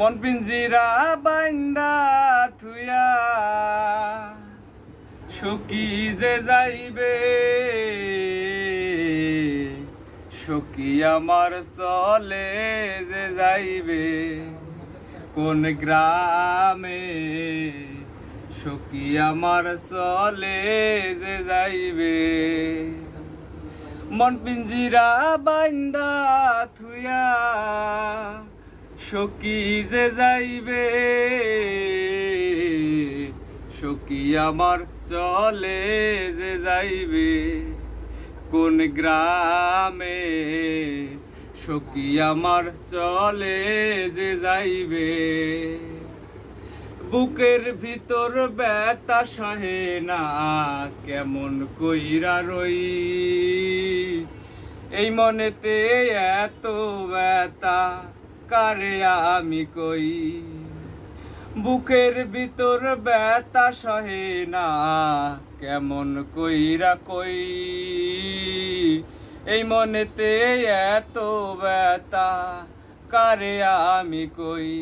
মন পিঞ্জিরা বাইন্দা থুয়া সখী যে যাইবে, সখী আমার চলে যে যাইবে কোন গ্রামে, সখী আমার চলে যে যাইবে। মন পিঞ্জিরা বাইন্দা থুয়া সখী যে যাইবে, সখী আমার চলে যে যাইবে কোন গ্রামে, সখী আমার চলে যে যাইবে। বুকের ভিতর ব্যথা সহে না কেমন কইরা রই, এই মনেতে এত ব্যথা কারে আমি কই। বুকের ভিতর ব্যথা সহে না কেমন কইরা কই, এই মনেতে এত ব্যথা কারে আমি কই।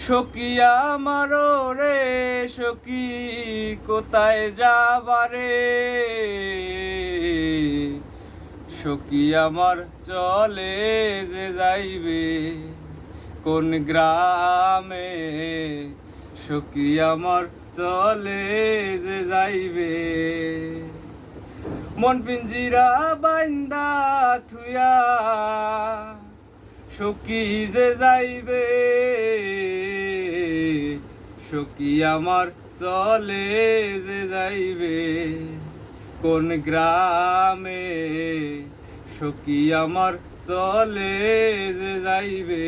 সখী আমার রে সখী কোথায় যাবারে, সখী আমার চলে যে যাইবে কোন গ্রামে, সখী আমার চলে যে যাইবে। মন পিঞ্জিরা বাইন্দা থুয়া সখী যে যাইবে, সখী আমার চলে যে যাইবে কোন গ্রামে, সখী আমার চলে যে যাইবে।